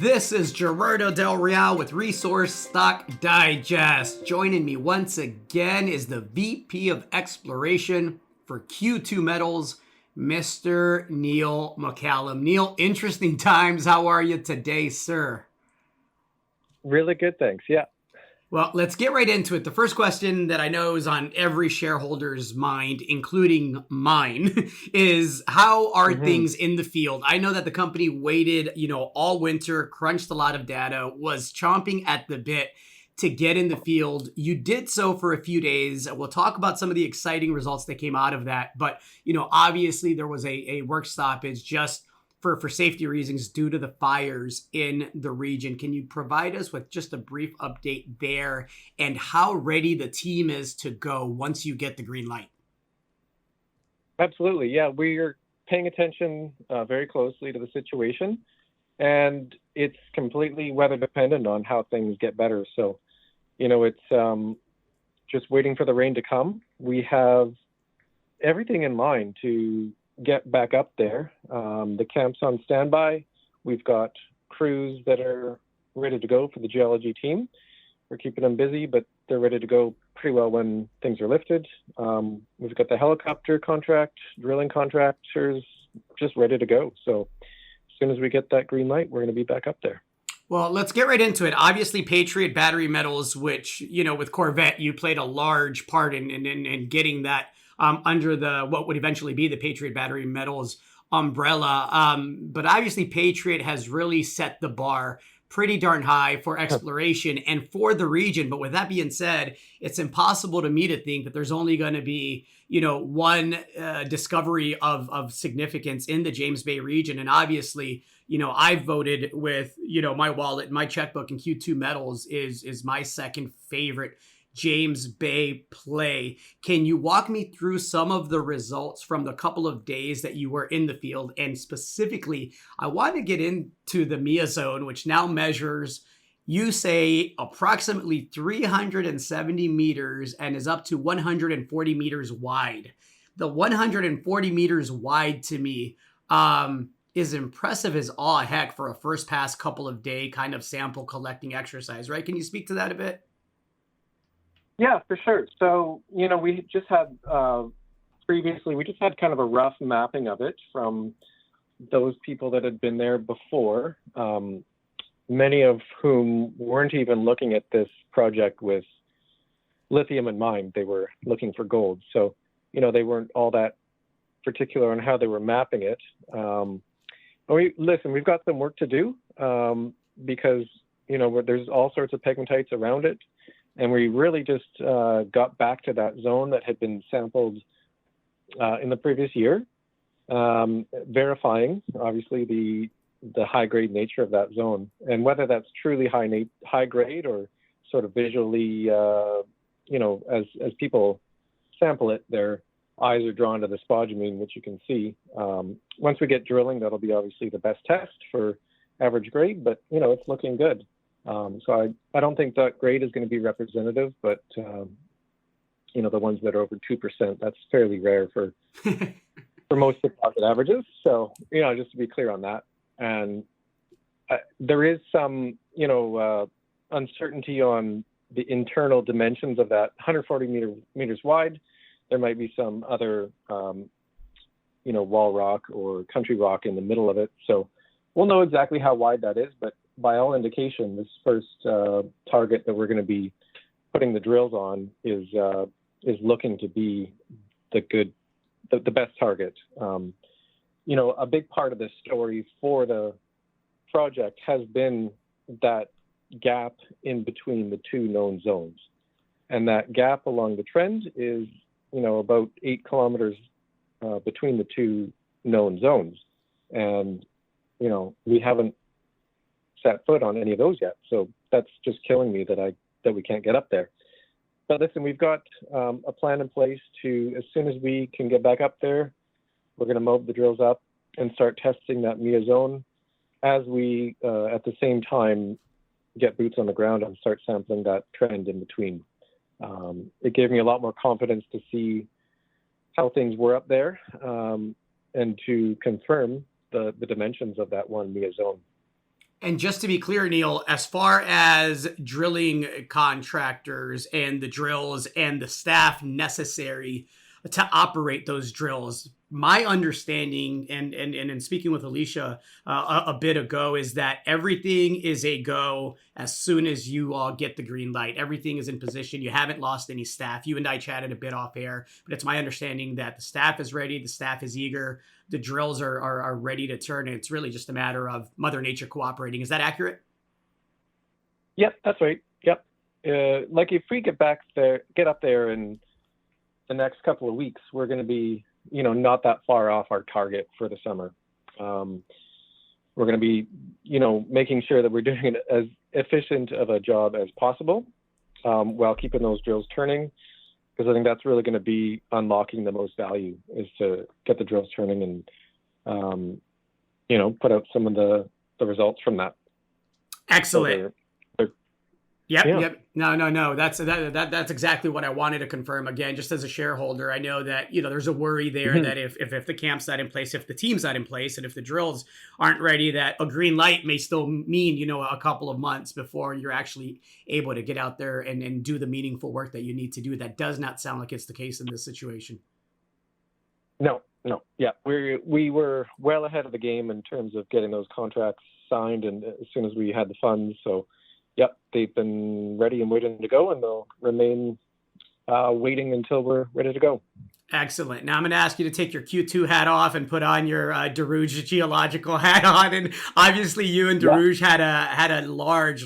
This is Gerardo Del Real with Resource Stock Digest. Joining me once again is the VP of Exploration for Q2 Metals, Mr. Neil McCallum. Neil, interesting times. How are you today, sir? Really good, thanks. Yeah. Well, let's get right into it. The first question that I know is on every shareholder's mind, including mine, is how are hmm things in the field? I know that the company waited, all winter, crunched a lot of data, was chomping at the bit to get in the field. You did so for a few days. We'll talk about some of the exciting results that came out of that. But, obviously there was a work stoppage just for safety reasons due to the fires in the region. Can you provide us with just a brief update there and how ready the team is to go once you get the green light? Absolutely. Yeah, we are paying attention very closely to the situation, and it's completely weather dependent on how things get better. So, it's just waiting for the rain to come. We have everything in mind to get back up there. The camp's on standby. We've got crews that are ready to go for the geology team. We're keeping them busy, but they're ready to go pretty well when things are lifted. We've got the helicopter contract, drilling contractors just ready to go. So as soon as we get that green light, we're going to be back up there. Well, let's get right into it. Obviously, Patriot Battery Metals, which, with Corvette, you played a large part in getting that under the what would eventually be the Patriot Battery Metals umbrella. But obviously, Patriot has really set the bar pretty darn high for exploration and for the region. But with that being said, it's impossible to me to think that there's only going to be, one discovery of significance in the James Bay region. And obviously, I've voted with, my wallet, my checkbook, and Q2 Metals is my second favorite James Bay play. Can you walk me through some of the results from the couple of days that you were in the field? And specifically, I want to get into the Mia zone, which now measures, you say, approximately 370 meters and is up to 140 meters wide. The 140 meters wide to me is impressive as all heck for a first pass couple of day kind of sample collecting exercise, right? Can you speak to that a bit? Yeah, for sure. So, we just had previously, we just had kind of a rough mapping of it from those people that had been there before, many of whom weren't even looking at this project with lithium in mind. They were looking for gold. So, they weren't all that particular on how they were mapping it. We've got some work to do because, there's all sorts of pegmatites around it. And we really just got back to that zone that had been sampled in the previous year, verifying, obviously, the high-grade nature of that zone. And whether that's truly high-grade or sort of visually, as people sample it, their eyes are drawn to the spodumene, which you can see. Once we get drilling, that'll be obviously the best test for average grade, but, it's looking good. So I don't think that grade is going to be representative, but, the ones that are over 2%, that's fairly rare for most deposit averages. So, just to be clear on that. And there is some, uncertainty on the internal dimensions of that 140 meters wide. There might be some other, wall rock or country rock in the middle of it. So we'll know exactly how wide that is, but by all indication, this first target that we're going to be putting the drills on is looking to be the best target. A big part of this story for the project has been that gap in between the two known zones, and that gap along the trend is about 8 kilometers between the two known zones, and we haven't set foot on any of those yet. So that's just killing me that we can't get up there. But listen, we've got a plan in place to, as soon as we can get back up there, we're going to mob the drills up and start testing that Mia zone as we, at the same time, get boots on the ground and start sampling that trend in between. It gave me a lot more confidence to see how things were up there and to confirm the dimensions of that one Mia zone. And just to be clear, Neil, as far as drilling contractors and the drills and the staff necessary to operate those drills, my understanding and in speaking with Alicia a bit ago is that everything is a go as soon as you all get the green light. Everything is in position. You haven't lost any staff. You and I chatted a bit off air, but it's my understanding that the staff is ready. The staff is eager. The drills are ready to turn. And it's really just a matter of Mother Nature cooperating. Is that accurate? Yep, that's right. Yep. Like if we get up there in the next couple of weeks, we're going to be, not that far off our target for the summer. We're going to be, making sure that we're doing as efficient of a job as possible while keeping those drills turning, because I think that's really going to be unlocking the most value, is to get the drills turning and, put out some of the results from that. Excellent. So Yep. No. That's exactly what I wanted to confirm. Again, just as a shareholder, I know that, there's a worry there that if the camp's not in place, if the team's not in place, and if the drills aren't ready, that a green light may still mean, a couple of months before you're actually able to get out there and do the meaningful work that you need to do. That does not sound like it's the case in this situation. No. Yeah, we were well ahead of the game in terms of getting those contracts signed, and as soon as we had the funds. So, yep, they've been ready and waiting to go, and they'll remain waiting until we're ready to go. Excellent. Now I'm going to ask you to take your Q2 hat off and put on your Darouge geological hat on. And obviously, you and Darouge had a large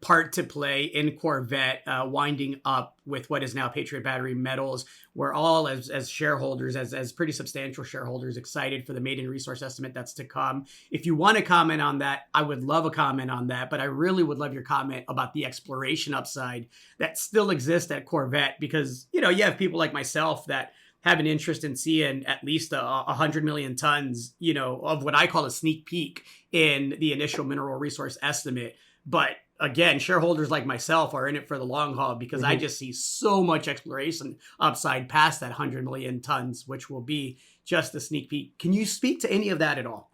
part to play in Corvette, winding up with what is now Patriot Battery Metals. We're all, as shareholders, as pretty substantial shareholders, excited for the maiden resource estimate that's to come. If you want to comment on that, I would love a comment on that, but I really would love your comment about the exploration upside that still exists at Corvette, because, you have people like myself that have an interest in seeing at least 100 million tons, of what I call a sneak peek in the initial mineral resource estimate. But again, shareholders like myself are in it for the long haul, because I just see so much exploration upside past that 100 million tons, which will be just a sneak peek. Can you speak to any of that at all?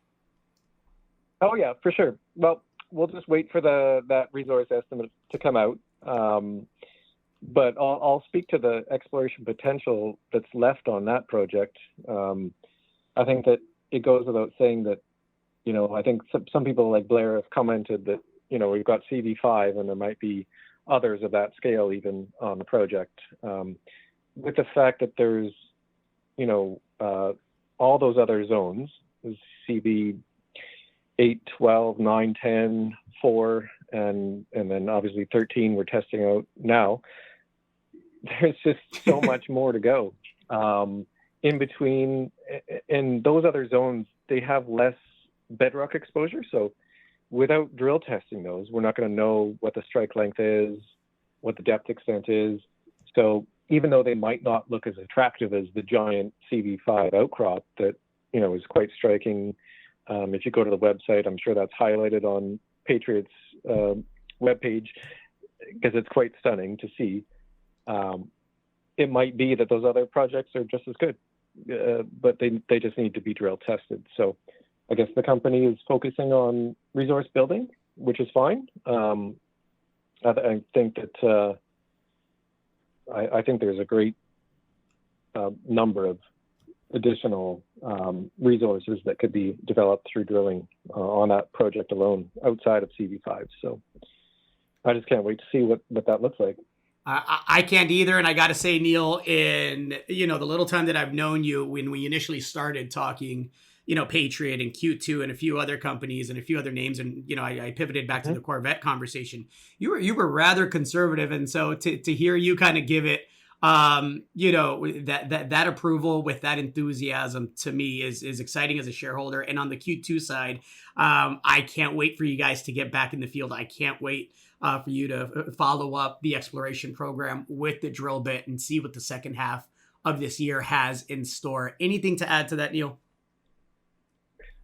Oh yeah, for sure. Well, we'll just wait for that resource estimate to come out. But I'll speak to the exploration potential that's left on that project. I think that it goes without saying that, I think some people like Blair have commented that, we've got CV5 and there might be others of that scale even on the project. With the fact that there's, all those other zones, CV 8, 12, 9, 10, 4, and then obviously 13 we're testing out now. There's just so much more to go in between, and those other zones, they have less bedrock exposure. So without drill testing those, we're not going to know what the strike length is, what the depth extent is. So even though they might not look as attractive as the giant CV5 outcrop that, is quite striking. If you go to the website, I'm sure that's highlighted on Patriot's webpage, because it's quite stunning to see. It might be that those other projects are just as good, but they just need to be drill tested. So I guess the company is focusing on resource building, which is fine. I think that I think there's a great number of additional resources that could be developed through drilling on that project alone outside of CV5. So I just can't wait to see what that looks like. I can't either. And I got to say, Neil, in, the little time that I've known you, when we initially started talking, Patriot and Q2 and a few other companies and a few other names. And, I pivoted back to the Corvette conversation. You were rather conservative. And so to hear you kind of give it, that approval with that enthusiasm, to me is exciting as a shareholder. And on the Q2 side, I can't wait for you guys to get back in the field. I can't wait for you to follow up the exploration program with the drill bit and see what the second half of this year has in store. Anything to add to that, Neil?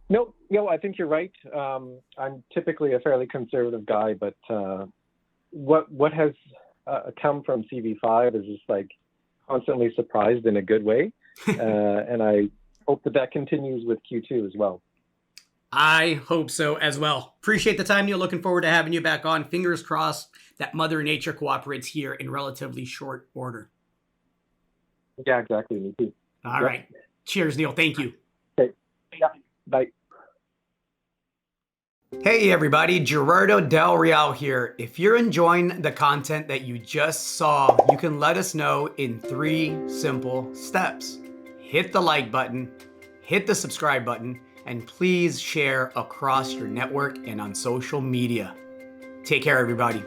No, I think you're right. I'm typically a fairly conservative guy, but what has come from CV5 is just like constantly surprised in a good way. And I hope that continues with Q2 as well. I hope so as well. Appreciate the time, Neil. Looking forward to having you back on. Fingers crossed that Mother Nature cooperates here in relatively short order. Yeah, exactly. Me too. All Yep. right. Cheers, Neil. Thank you. Okay. Yeah. Bye. Hey everybody, Gerardo Del Real here. If you're enjoying the content that you just saw, you can let us know in 3 simple steps. Hit the like button, hit the subscribe button, and please share across your network and on social media. Take care, everybody.